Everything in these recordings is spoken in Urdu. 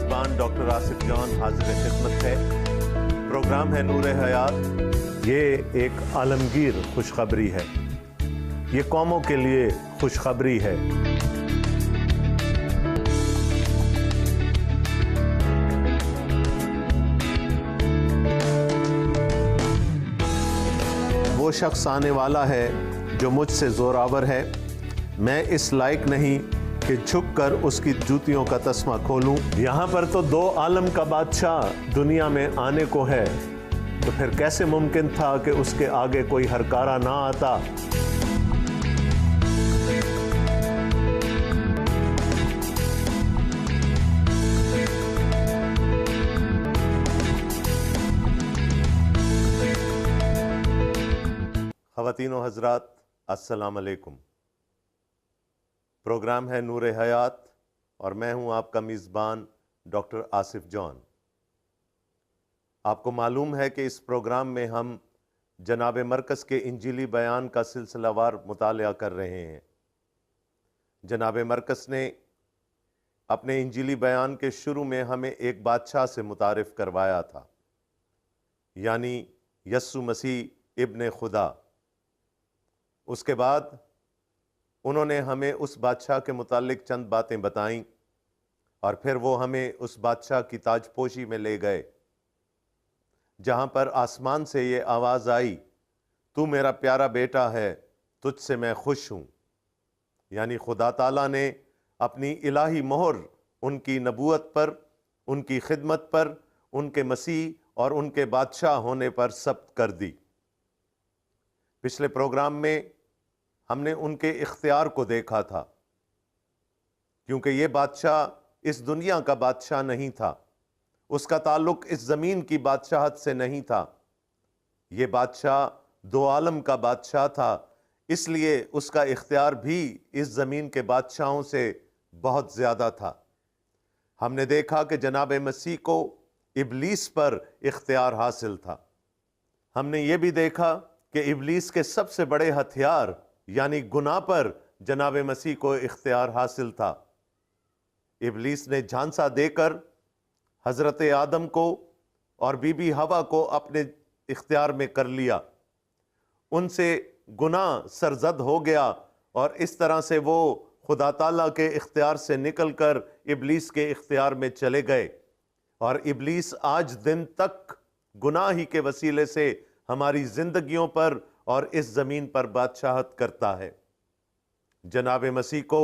میزبان ڈاکٹر آصف جان حاضر خدمت ہے۔ پروگرام ہے نور حیات۔ یہ ایک عالمگیر خوشخبری ہے، یہ قوموں کے لیے خوشخبری ہے۔ وہ شخص آنے والا ہے جو مجھ سے زوراور ہے، میں اس لائق نہیں کہ جھک کر اس کی جوتیوں کا تسمہ کھولوں۔ یہاں پر تو دو عالم کا بادشاہ دنیا میں آنے کو ہے، تو پھر کیسے ممکن تھا کہ اس کے آگے کوئی ہرکارا نہ آتا؟ خواتین و حضرات، السلام علیکم۔ پروگرام ہے نور حیات اور میں ہوں آپ کا میزبان ڈاکٹر آصف جان۔ آپ کو معلوم ہے کہ اس پروگرام میں ہم جناب مرکز کے انجیلی بیان کا سلسلہ وار مطالعہ کر رہے ہیں۔ جناب مرکز نے اپنے انجیلی بیان کے شروع میں ہمیں ایک بادشاہ سے متعارف کروایا تھا، یعنی یسوع مسیح ابن خدا۔ اس کے بعد انہوں نے ہمیں اس بادشاہ کے متعلق چند باتیں بتائیں، اور پھر وہ ہمیں اس بادشاہ کی تاج پوشی میں لے گئے، جہاں پر آسمان سے یہ آواز آئی، تو میرا پیارا بیٹا ہے، تجھ سے میں خوش ہوں۔ یعنی خدا تعالیٰ نے اپنی الہی مہر ان کی نبوت پر، ان کی خدمت پر، ان کے مسیح اور ان کے بادشاہ ہونے پر ثبت کر دی۔ پچھلے پروگرام میں ہم نے ان کے اختیار کو دیکھا تھا، کیونکہ یہ بادشاہ اس دنیا کا بادشاہ نہیں تھا، اس کا تعلق اس زمین کی بادشاہت سے نہیں تھا، یہ بادشاہ دو عالم کا بادشاہ تھا، اس لیے اس کا اختیار بھی اس زمین کے بادشاہوں سے بہت زیادہ تھا۔ ہم نے دیکھا کہ جناب مسیح کو ابلیس پر اختیار حاصل تھا۔ ہم نے یہ بھی دیکھا کہ ابلیس کے سب سے بڑے ہتھیار یعنی گناہ پر جناب مسیح کو اختیار حاصل تھا۔ ابلیس نے جھانسا دے کر حضرت آدم کو اور بی بی حوا کو اپنے اختیار میں کر لیا، ان سے گناہ سرزد ہو گیا، اور اس طرح سے وہ خدا تعالیٰ کے اختیار سے نکل کر ابلیس کے اختیار میں چلے گئے، اور ابلیس آج دن تک گناہ ہی کے وسیلے سے ہماری زندگیوں پر اور اس زمین پر بادشاہت کرتا ہے۔ جناب مسیح کو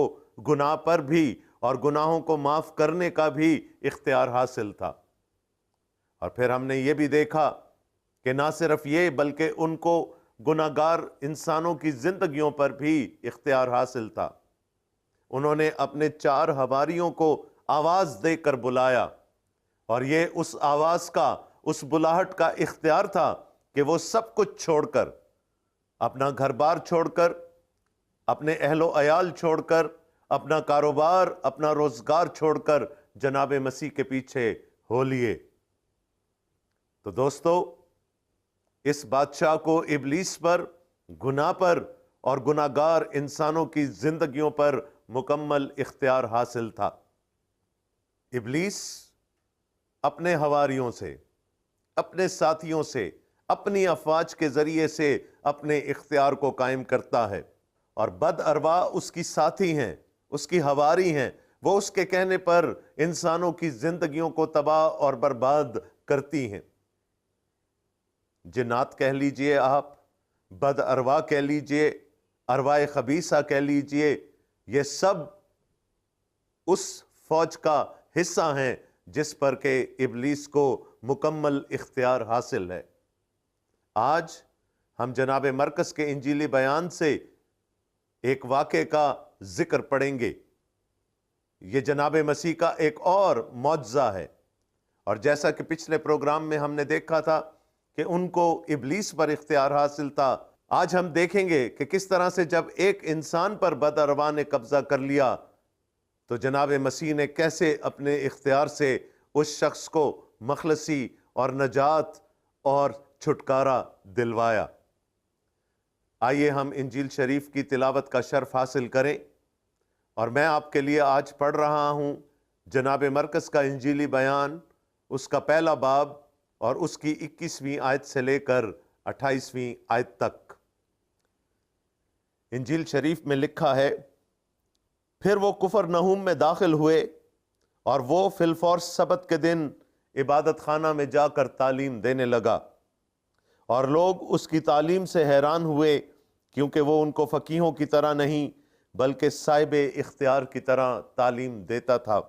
گناہ پر بھی اور گناہوں کو معاف کرنے کا بھی اختیار حاصل تھا۔ اور پھر ہم نے یہ بھی دیکھا کہ نہ صرف یہ بلکہ ان کو گناہگار انسانوں کی زندگیوں پر بھی اختیار حاصل تھا۔ انہوں نے اپنے 4 حواریوں کو آواز دے کر بلایا، اور یہ اس آواز کا، اس بلاہٹ کا اختیار تھا کہ وہ سب کچھ چھوڑ کر، اپنا گھر بار چھوڑ کر، اپنے اہل و عیال چھوڑ کر، اپنا کاروبار، اپنا روزگار چھوڑ کر جناب مسیح کے پیچھے ہو لیے۔ تو دوستو، اس بادشاہ کو ابلیس پر، گناہ پر اور گناہگار انسانوں کی زندگیوں پر مکمل اختیار حاصل تھا۔ ابلیس اپنے حواریوں سے، اپنے ساتھیوں سے، اپنی افواج کے ذریعے سے اپنے اختیار کو قائم کرتا ہے، اور بد ارواح اس کی ساتھی ہیں، اس کی حواری ہیں، وہ اس کے کہنے پر انسانوں کی زندگیوں کو تباہ اور برباد کرتی ہیں۔ جنات کہہ لیجئے، آپ بد ارواح کہہ لیجئے، ارواح خبیثہ کہہ لیجئے، یہ سب اس فوج کا حصہ ہیں جس پر کہ ابلیس کو مکمل اختیار حاصل ہے۔ آج ہم جناب مرکز کے انجیلی بیان سے ایک واقعے کا ذکر پڑھیں گے۔ یہ جناب مسیح کا ایک اور معجزہ ہے، اور جیسا کہ پچھلے پروگرام میں ہم نے دیکھا تھا کہ ان کو ابلیس پر اختیار حاصل تھا، آج ہم دیکھیں گے کہ کس طرح سے جب ایک انسان پر بد ارواح نے قبضہ کر لیا تو جناب مسیح نے کیسے اپنے اختیار سے اس شخص کو مخلصی اور نجات اور چھٹکارا دلوایا۔ آئیے ہم انجیل شریف کی تلاوت کا شرف حاصل کریں، اور میں آپ کے لیے آج پڑھ رہا ہوں جناب مرکز کا انجیلی بیان، اس کا پہلا باب اور اس کی 21ویں آیت سے لے کر 28ویں آیت تک۔ انجیل شریف میں لکھا ہے، پھر وہ کفرنہوم میں داخل ہوئے اور وہ فی الفور سبت کے دن عبادت خانہ میں جا کر تعلیم دینے لگا، اور لوگ اس کی تعلیم سے حیران ہوئے، کیونکہ وہ ان کو فقیہوں کی طرح نہیں بلکہ صاحب اختیار کی طرح تعلیم دیتا تھا۔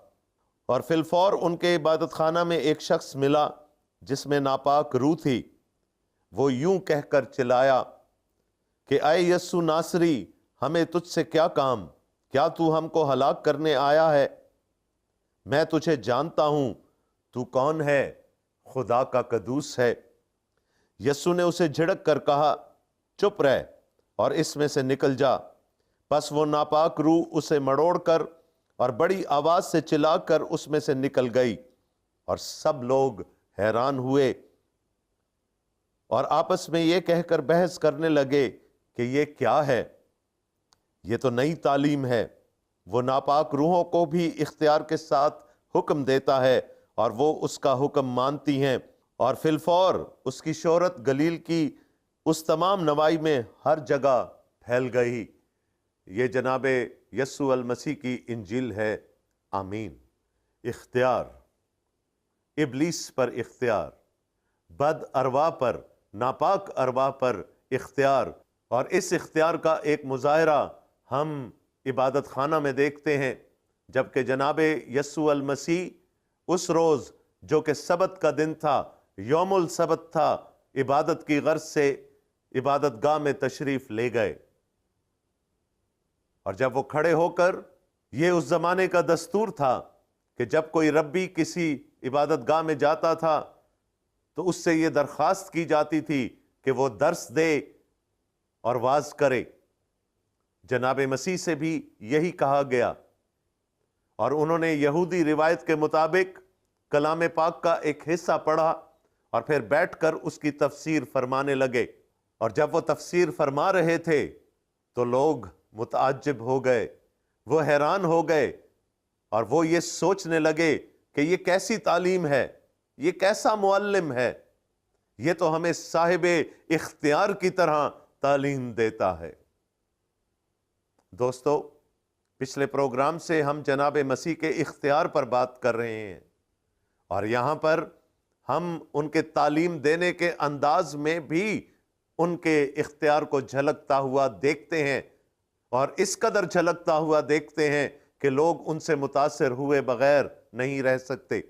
اور فی الفور ان کے عبادت خانہ میں ایک شخص ملا جس میں ناپاک روح تھی۔ وہ یوں کہہ کر چلایا کہ اے یسوع ناصری، ہمیں تجھ سے کیا کام؟ کیا تو ہم کو ہلاک کرنے آیا ہے؟ میں تجھے جانتا ہوں، تو کون ہے؟ خدا کا قدوس ہے۔ یسوع نے اسے جھڑک کر کہا، چپ رہ اور اس میں سے نکل جا۔ پس وہ ناپاک روح اسے مڑوڑ کر اور بڑی آواز سے چلا کر اس میں سے نکل گئی، اور سب لوگ حیران ہوئے اور آپس میں یہ کہہ کر بحث کرنے لگے کہ یہ کیا ہے؟ یہ تو نئی تعلیم ہے۔ وہ ناپاک روحوں کو بھی اختیار کے ساتھ حکم دیتا ہے اور وہ اس کا حکم مانتی ہیں۔ اور فی الفور اس کی شہرت گلیل کی اس تمام نواحی میں ہر جگہ پھیل گئی۔ یہ جناب یسوع المسیح کی انجیل ہے۔ آمین۔ اختیار، ابلیس پر اختیار، بد ارواح پر، ناپاک ارواح پر اختیار، اور اس اختیار کا ایک مظاہرہ ہم عبادت خانہ میں دیکھتے ہیں، جبکہ جناب یسوع المسیح اس روز جو کہ سبت کا دن تھا، یوم السبت تھا، عبادت کی غرض سے عبادت گاہ میں تشریف لے گئے۔ اور جب وہ کھڑے ہو کر، یہ اس زمانے کا دستور تھا کہ جب کوئی ربی کسی عبادت گاہ میں جاتا تھا تو اس سے یہ درخواست کی جاتی تھی کہ وہ درس دے اور واعظ کرے۔ جناب مسیح سے بھی یہی کہا گیا، اور انہوں نے یہودی روایت کے مطابق کلام پاک کا ایک حصہ پڑھا اور پھر بیٹھ کر اس کی تفسیر فرمانے لگے۔ اور جب وہ تفسیر فرما رہے تھے تو لوگ متعجب ہو گئے، وہ حیران ہو گئے، اور وہ یہ سوچنے لگے کہ یہ کیسی تعلیم ہے، یہ کیسا معلم ہے، یہ تو ہمیں صاحب اختیار کی طرح تعلیم دیتا ہے۔ دوستو، پچھلے پروگرام سے ہم جناب مسیح کے اختیار پر بات کر رہے ہیں، اور یہاں پر ہم ان کے تعلیم دینے کے انداز میں بھی ان کے اختیار کو جھلکتا ہوا دیکھتے ہیں، اور اس قدر جھلکتا ہوا دیکھتے ہیں کہ لوگ ان سے متاثر ہوئے بغیر نہیں رہ سکتے۔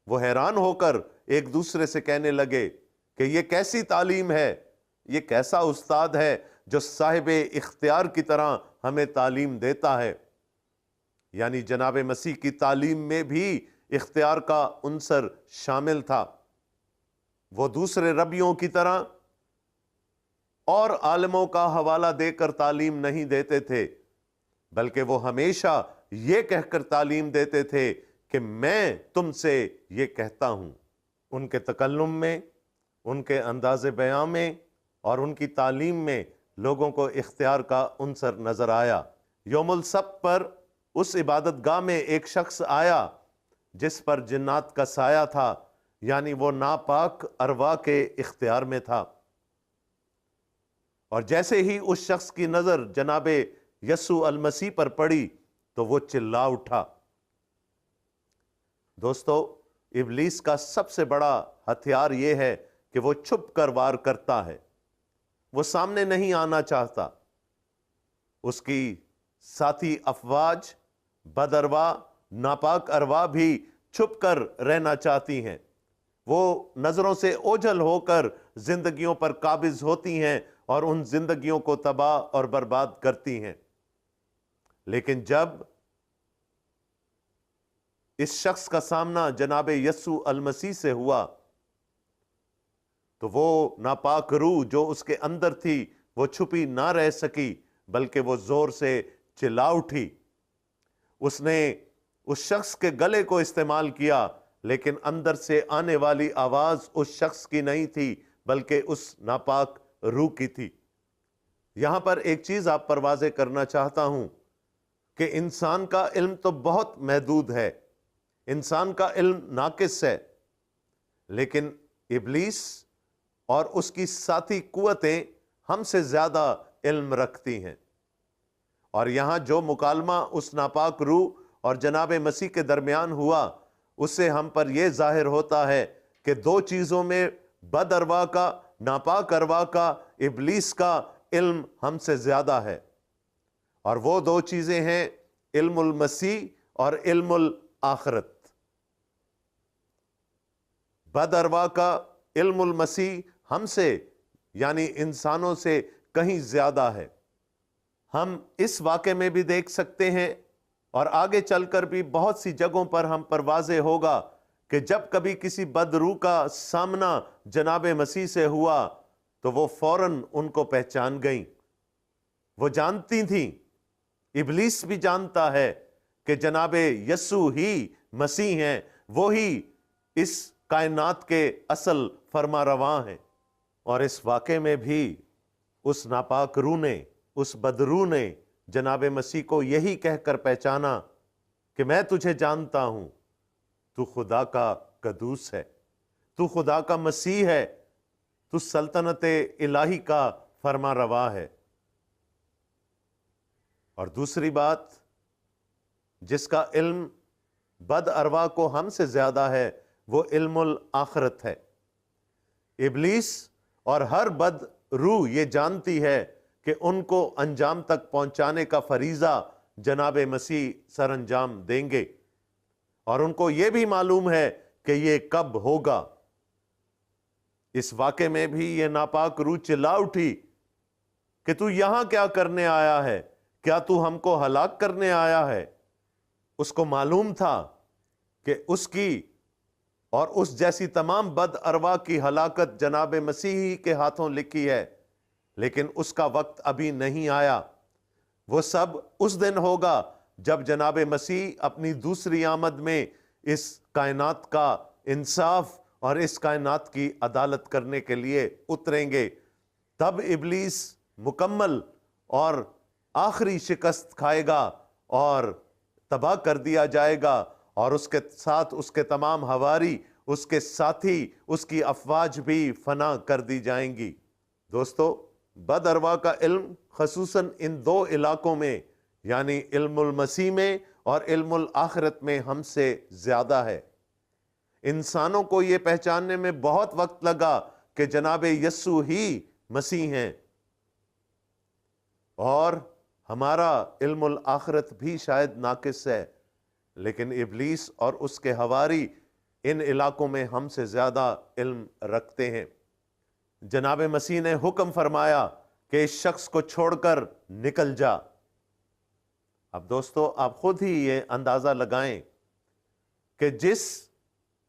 وہ حیران ہو کر ایک دوسرے سے کہنے لگے کہ یہ کیسی تعلیم ہے، یہ کیسا استاد ہے جو صاحب اختیار کی طرح ہمیں تعلیم دیتا ہے۔ یعنی جناب مسیح کی تعلیم میں بھی اختیار کا عنصر شامل تھا۔ وہ دوسرے ربیوں کی طرح اور عالموں کا حوالہ دے کر تعلیم نہیں دیتے تھے، بلکہ وہ ہمیشہ یہ کہہ کر تعلیم دیتے تھے کہ میں تم سے یہ کہتا ہوں۔ ان کے تکلم میں، ان کے انداز بیان میں اور ان کی تعلیم میں لوگوں کو اختیار کا عنصر نظر آیا۔ یوم السبت پر اس عبادت گاہ میں ایک شخص آیا جس پر جنات کا سایہ تھا، یعنی وہ ناپاک ارواح کے اختیار میں تھا۔ اور جیسے ہی اس شخص کی نظر جناب یسوع المسیح پر پڑی تو وہ چلا اٹھا۔ دوستو، ابلیس کا سب سے بڑا ہتھیار یہ ہے کہ وہ چھپ کر وار کرتا ہے، وہ سامنے نہیں آنا چاہتا۔ اس کی ساتھی افواج، بد ارواح، ناپاک ارواح بھی چھپ کر رہنا چاہتی ہیں۔ وہ نظروں سے اوجھل ہو کر زندگیوں پر قابض ہوتی ہیں اور ان زندگیوں کو تباہ اور برباد کرتی ہیں۔ لیکن جب اس شخص کا سامنا جناب یسوع المسیح سے ہوا تو وہ ناپاک روح جو اس کے اندر تھی وہ چھپی نہ رہ سکی، بلکہ وہ زور سے چلا اٹھی۔ اس نے اس شخص کے گلے کو استعمال کیا، لیکن اندر سے آنے والی آواز اس شخص کی نہیں تھی بلکہ اس ناپاک روح کی تھی۔ یہاں پر ایک چیز آپ پر واضح کرنا چاہتا ہوں، کہ انسان کا علم تو بہت محدود ہے، انسان کا علم ناقص ہے، لیکن ابلیس اور اس کی ساتھی قوتیں ہم سے زیادہ علم رکھتی ہیں۔ اور یہاں جو مکالمہ اس ناپاک روح اور جناب مسیح کے درمیان ہوا، اس سے ہم پر یہ ظاہر ہوتا ہے کہ دو چیزوں میں بد ارواح کا، ناپاک ارواح کا، ابلیس کا علم ہم سے زیادہ ہے، اور وہ دو چیزیں ہیں علم المسیح اور علم الآخرت۔ بد ارواح کا علم المسیح ہم سے یعنی انسانوں سے کہیں زیادہ ہے۔ ہم اس واقعے میں بھی دیکھ سکتے ہیں، اور آگے چل کر بھی بہت سی جگہوں پر ہم پر واضح ہوگا کہ جب کبھی کسی بد روح کا سامنا جناب مسیح سے ہوا تو وہ فوراً ان کو پہچان گئیں، وہ جانتی تھیں، ابلیس بھی جانتا ہے کہ جناب یسوع ہی مسیح ہیں، وہی اس کائنات کے اصل فرما رواں ہیں۔ اور اس واقعے میں بھی اس ناپاک روح نے، اس بدروح نے جناب مسیح کو یہی کہہ کر پہچانا کہ میں تجھے جانتا ہوں، تو خدا کا قدوس ہے، تو خدا کا مسیح ہے، تو سلطنت الہی کا فرما روا ہے۔ اور دوسری بات، جس کا علم بد ارواح کو ہم سے زیادہ ہے، وہ علم الآخرت ہے۔ ابلیس اور ہر بد روح یہ جانتی ہے کہ ان کو انجام تک پہنچانے کا فریضہ جناب مسیح سر انجام دیں گے، اور ان کو یہ بھی معلوم ہے کہ یہ کب ہوگا۔ اس واقعے میں بھی یہ ناپاک روح چلا اٹھی کہ تو یہاں کیا کرنے آیا ہے؟ کیا تو ہم کو ہلاک کرنے آیا ہے؟ اس کو معلوم تھا کہ اس کی اور اس جیسی تمام بد ارواح کی ہلاکت جناب مسیح کے ہاتھوں لکھی ہے، لیکن اس کا وقت ابھی نہیں آیا۔ وہ سب اس دن ہوگا جب جناب مسیح اپنی دوسری آمد میں اس کائنات کا انصاف اور اس کائنات کی عدالت کرنے کے لیے اتریں گے۔ تب ابلیس مکمل اور آخری شکست کھائے گا اور تباہ کر دیا جائے گا، اور اس کے ساتھ اس کے تمام حواری، اس کے ساتھی، اس کی افواج بھی فنا کر دی جائیں گی۔ دوستو، بد ارواح کا علم خصوصاً ان دو علاقوں میں یعنی علم المسیح میں اور علم الآخرت میں ہم سے زیادہ ہے۔ انسانوں کو یہ پہچاننے میں بہت وقت لگا کہ جناب یسوع ہی مسیح ہیں، اور ہمارا علم الآخرت بھی شاید ناقص ہے، لیکن ابلیس اور اس کے حواری ان علاقوں میں ہم سے زیادہ علم رکھتے ہیں۔ جناب مسیح نے حکم فرمایا کہ اس شخص کو چھوڑ کر نکل جا۔ اب دوستو، آپ خود ہی یہ اندازہ لگائیں کہ جس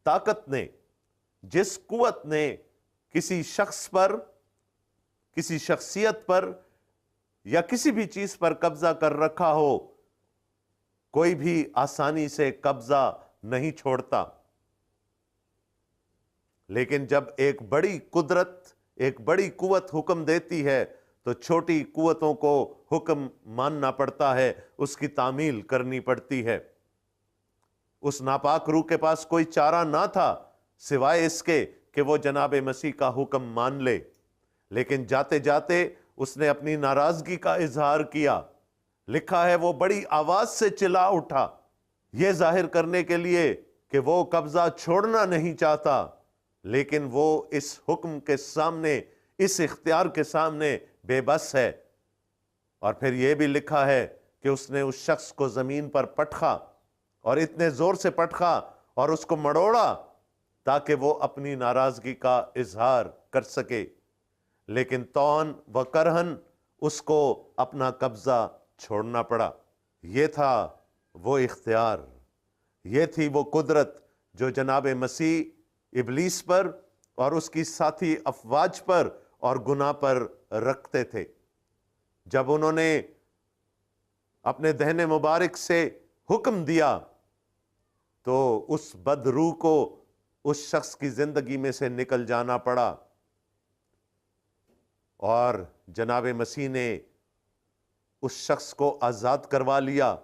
طاقت نے، جس قوت نے کسی شخص پر، کسی شخصیت پر یا کسی بھی چیز پر قبضہ کر رکھا ہو، کوئی بھی آسانی سے قبضہ نہیں چھوڑتا، لیکن جب ایک بڑی قدرت، ایک بڑی قوت حکم دیتی ہے تو چھوٹی قوتوں کو حکم ماننا پڑتا ہے، اس کی تعمیل کرنی پڑتی ہے۔ اس ناپاک روح کے پاس کوئی چارہ نہ تھا سوائے اس کے کہ وہ جناب مسیح کا حکم مان لے، لیکن جاتے جاتے اس نے اپنی ناراضگی کا اظہار کیا۔ لکھا ہے وہ بڑی آواز سے چلا اٹھا، یہ ظاہر کرنے کے لیے کہ وہ قبضہ چھوڑنا نہیں چاہتا، لیکن وہ اس حکم کے سامنے، اس اختیار کے سامنے بے بس ہے۔ اور پھر یہ بھی لکھا ہے کہ اس نے اس شخص کو زمین پر پٹخا، اور اتنے زور سے پٹخا اور اس کو مڑوڑا تاکہ وہ اپنی ناراضگی کا اظہار کر سکے، لیکن طوعاً و کرہاً اس کو اپنا قبضہ چھوڑنا پڑا۔ یہ تھا وہ اختیار، یہ تھی وہ قدرت جو جناب مسیح ابلیس پر اور اس کی ساتھی افواج پر اور گناہ پر رکھتے تھے۔ جب انہوں نے اپنے دہن مبارک سے حکم دیا تو اس بد روح کو اس شخص کی زندگی میں سے نکل جانا پڑا، اور جناب مسیح نے اس شخص کو آزاد کروا لیا،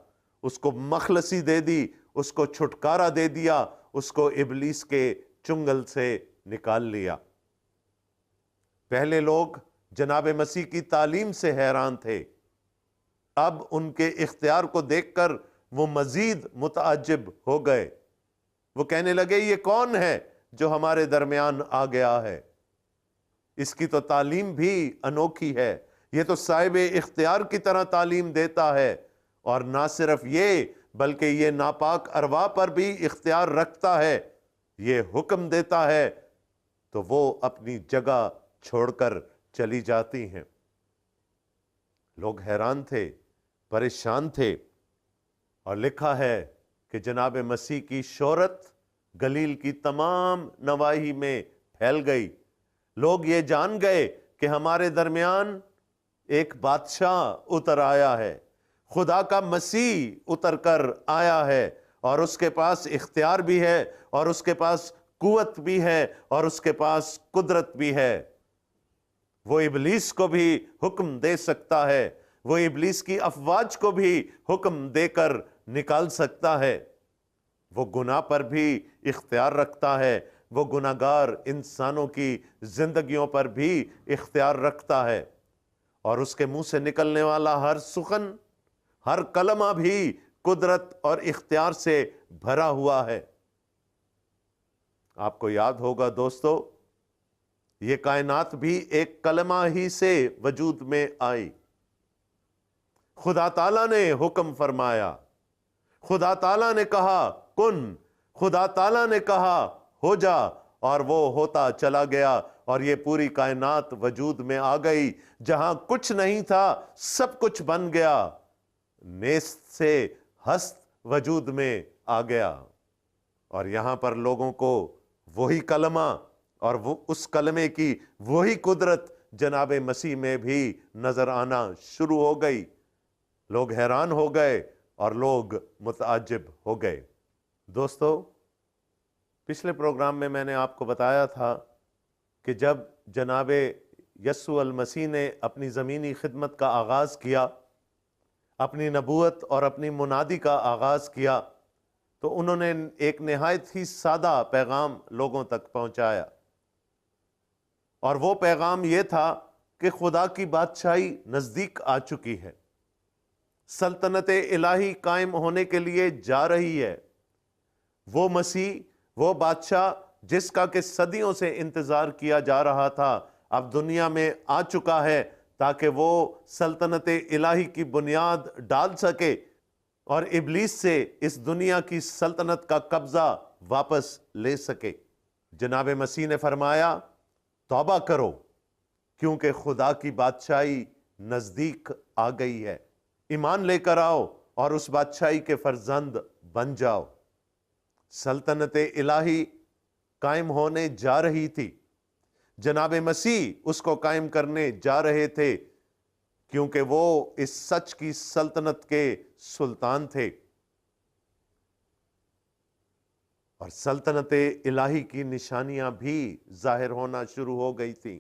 اس کو مخلصی دے دی، اس کو چھٹکارا دے دیا، اس کو ابلیس کے چنگل سے نکال لیا۔ پہلے لوگ جناب مسیح کی تعلیم سے حیران تھے، اب ان کے اختیار کو دیکھ کر وہ مزید متعجب ہو گئے۔ وہ کہنے لگے یہ کون ہے جو ہمارے درمیان آ گیا ہے؟ اس کی تو تعلیم بھی انوکھی ہے، یہ تو صاحب اختیار کی طرح تعلیم دیتا ہے، اور نہ صرف یہ بلکہ یہ ناپاک ارواح پر بھی اختیار رکھتا ہے، یہ حکم دیتا ہے تو وہ اپنی جگہ چھوڑ کر چلی جاتی ہیں۔ لوگ حیران تھے، پریشان تھے، اور لکھا ہے کہ جناب مسیح کی شہرت گلیل کی تمام نواحی میں پھیل گئی۔ لوگ یہ جان گئے کہ ہمارے درمیان ایک بادشاہ اتر آیا ہے، خدا کا مسیح اتر کر آیا ہے، اور اس کے پاس اختیار بھی ہے، اور اس کے پاس قوت بھی ہے، اور اس کے پاس قدرت بھی ہے۔ وہ ابلیس کو بھی حکم دے سکتا ہے، وہ ابلیس کی افواج کو بھی حکم دے کر نکال سکتا ہے۔ وہ گناہ پر بھی اختیار رکھتا ہے، وہ گناہگار انسانوں کی زندگیوں پر بھی اختیار رکھتا ہے، اور اس کے منہ سے نکلنے والا ہر سخن، ہر کلمہ بھی قدرت اور اختیار سے بھرا ہوا ہے۔ آپ کو یاد ہوگا دوستو، یہ کائنات بھی ایک کلمہ ہی سے وجود میں آئی۔ خدا تعالیٰ نے حکم فرمایا، خدا تعالیٰ نے کہا کن، خدا تعالیٰ نے کہا ہو جا، اور وہ ہوتا چلا گیا، اور یہ پوری کائنات وجود میں آ گئی۔ جہاں کچھ نہیں تھا سب کچھ بن گیا، نیست سے ہست وجود میں آ گیا۔ اور یہاں پر لوگوں کو وہی کلمہ اور وہ اس کلمے کی وہی قدرت جناب مسیح میں بھی نظر آنا شروع ہو گئی۔ لوگ حیران ہو گئے اور لوگ متعجب ہو گئے۔ دوستو، پچھلے پروگرام میں نے آپ کو بتایا تھا کہ جب جناب یسوع المسیح نے اپنی زمینی خدمت کا آغاز کیا، اپنی نبوت اور اپنی منادی کا آغاز کیا، تو انہوں نے ایک نہایت ہی سادہ پیغام لوگوں تک پہنچایا، اور وہ پیغام یہ تھا کہ خدا کی بادشاہی نزدیک آ چکی ہے، سلطنت الہی قائم ہونے کے لیے جا رہی ہے۔ وہ مسیح، وہ بادشاہ جس کا کہ صدیوں سے انتظار کیا جا رہا تھا، اب دنیا میں آ چکا ہے تاکہ وہ سلطنت الہی کی بنیاد ڈال سکے اور ابلیس سے اس دنیا کی سلطنت کا قبضہ واپس لے سکے۔ جناب مسیح نے فرمایا توبہ کرو، کیونکہ خدا کی بادشاہی نزدیک آ گئی ہے، ایمان لے کر آؤ اور اس بادشاہی کے فرزند بن جاؤ۔ سلطنت الہی قائم ہونے جا رہی تھی، جناب مسیح اس کو قائم کرنے جا رہے تھے، کیونکہ وہ اس سچ کی سلطنت کے سلطان تھے، اور سلطنت الہی کی نشانیاں بھی ظاہر ہونا شروع ہو گئی تھی۔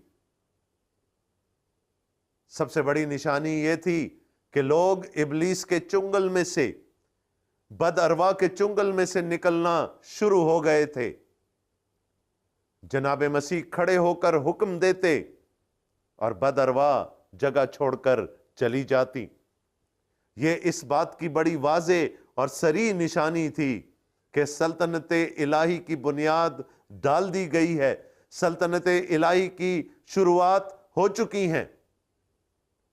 سب سے بڑی نشانی یہ تھی کہ لوگ ابلیس کے چنگل میں سے، بد ارواح کے چنگل میں سے نکلنا شروع ہو گئے تھے۔ جناب مسیح کھڑے ہو کر حکم دیتے اور بد ارواح جگہ چھوڑ کر چلی جاتی۔ یہ اس بات کی بڑی واضح اور صریح نشانی تھی کہ سلطنت الہی کی بنیاد ڈال دی گئی ہے، سلطنت الہی کی شروعات ہو چکی ہیں،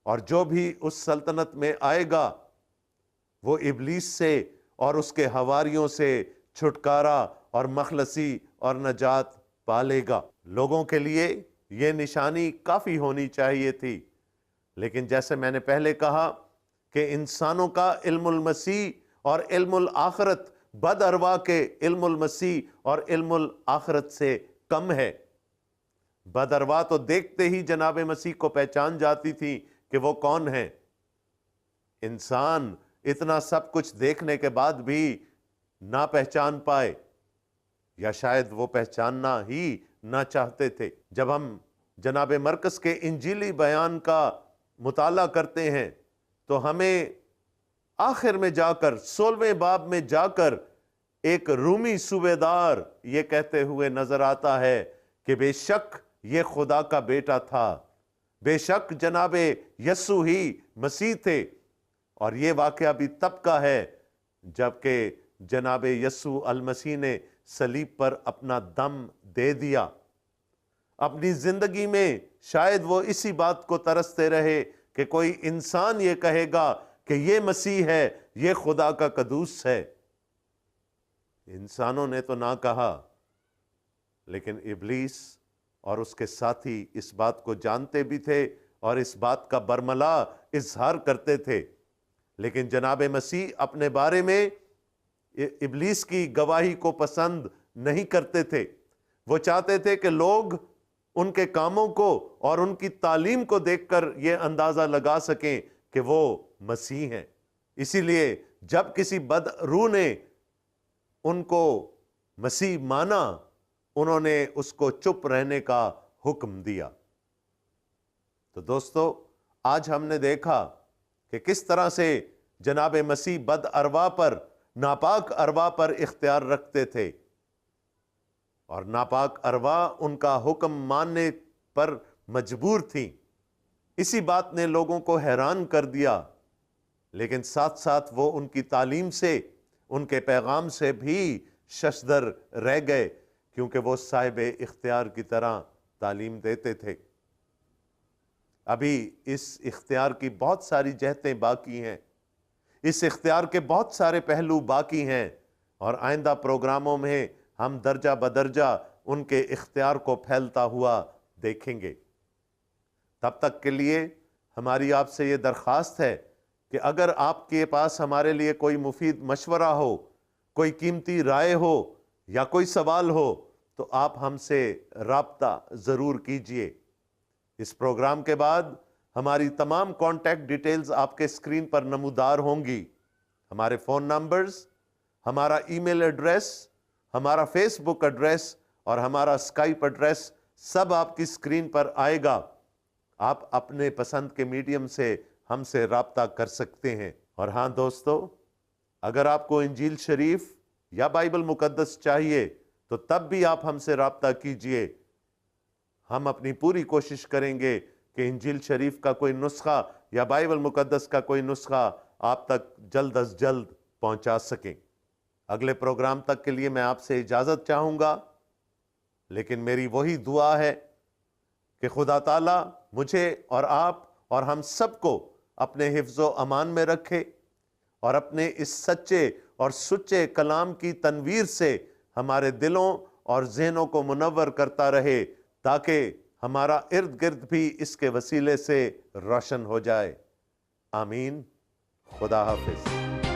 اور جو بھی اس سلطنت میں آئے گا وہ ابلیس سے اور اس کے حواریوں سے چھٹکارا اور مخلصی اور نجات پالے گا۔ لوگوں کے لیے یہ نشانی کافی ہونی چاہیے تھی، لیکن جیسے میں نے پہلے کہا کہ انسانوں کا علم المسیح اور علم الآخرت بد ارواح کے علم المسیح اور علم الآخرت سے کم ہے۔ بد ارواح تو دیکھتے ہی جناب مسیح کو پہچان جاتی تھی کہ وہ کون ہیں۔ انسان اتنا سب کچھ دیکھنے کے بعد بھی نہ پہچان پائے، یا شاید وہ پہچاننا ہی نہ چاہتے تھے۔ جب ہم جناب مرقس کے انجیلی بیان کا مطالعہ کرتے ہیں تو ہمیں آخر میں جا کر 16ویں باب میں جا کر ایک رومی صوبیدار یہ کہتے ہوئے نظر آتا ہے کہ بے شک یہ خدا کا بیٹا تھا، بے شک جناب یسوع ہی مسیح تھے۔ اور یہ واقعہ بھی تب کا ہے جبکہ جناب یسوع المسیح نے صلیب پر اپنا دم دے دیا۔ اپنی زندگی میں شاید وہ اسی بات کو ترستے رہے کہ کوئی انسان یہ کہے گا کہ یہ مسیح ہے، یہ خدا کا قدوس ہے۔ انسانوں نے تو نہ کہا، لیکن ابلیس اور اس کے ساتھی اس بات کو جانتے بھی تھے اور اس بات کا برملا اظہار کرتے تھے۔ لیکن جناب مسیح اپنے بارے میں ابلیس کی گواہی کو پسند نہیں کرتے تھے۔ وہ چاہتے تھے کہ لوگ ان کے کاموں کو اور ان کی تعلیم کو دیکھ کر یہ اندازہ لگا سکیں کہ وہ مسیح ہیں۔ اسی لیے جب کسی بد روح نے ان کو مسیح مانا، انہوں نے اس کو چپ رہنے کا حکم دیا۔ تو دوستو، آج ہم نے دیکھا کہ کس طرح سے جناب مسیح بد ارواح پر، ناپاک ارواح پر اختیار رکھتے تھے، اور ناپاک ارواح ان کا حکم ماننے پر مجبور تھیں۔ اسی بات نے لوگوں کو حیران کر دیا، لیکن ساتھ ساتھ وہ ان کی تعلیم سے، ان کے پیغام سے بھی ششدر رہ گئے، کیونکہ وہ صاحب اختیار کی طرح تعلیم دیتے تھے۔ ابھی اس اختیار کی بہت ساری جہتیں باقی ہیں، اس اختیار کے بہت سارے پہلو باقی ہیں، اور آئندہ پروگراموں میں ہم درجہ بدرجہ ان کے اختیار کو پھیلتا ہوا دیکھیں گے۔ تب تک کے لیے ہماری آپ سے یہ درخواست ہے کہ اگر آپ کے پاس ہمارے لیے کوئی مفید مشورہ ہو، کوئی قیمتی رائے ہو یا کوئی سوال ہو، تو آپ ہم سے رابطہ ضرور کیجئے۔ اس پروگرام کے بعد ہماری تمام کانٹیکٹ ڈیٹیلز آپ کے اسکرین پر نمودار ہوں گی۔ ہمارے فون نمبرز، ہمارا ای میل ایڈریس، ہمارا فیس بک ایڈریس اور ہمارا اسکائپ ایڈریس سب آپ کی اسکرین پر آئے گا۔ آپ اپنے پسند کے میڈیم سے ہم سے رابطہ کر سکتے ہیں۔ اور ہاں دوستو، اگر آپ کو انجیل شریف یا بائبل مقدس چاہیے تو تب بھی آپ ہم سے رابطہ کیجئے۔ ہم اپنی پوری کوشش کریں گے کہ انجیل شریف کا کوئی نسخہ یا بائبل مقدس کا کوئی نسخہ آپ تک جلد از جلد پہنچا سکیں۔ اگلے پروگرام تک کے لیے میں آپ سے اجازت چاہوں گا، لیکن میری وہی دعا ہے کہ خدا تعالیٰ مجھے اور آپ اور ہم سب کو اپنے حفظ و امان میں رکھے، اور اپنے اس سچے اور سچے کلام کی تنویر سے ہمارے دلوں اور ذہنوں کو منور کرتا رہے، تاکہ ہمارا ارد گرد بھی اس کے وسیلے سے روشن ہو جائے۔ آمین۔ خدا حافظ۔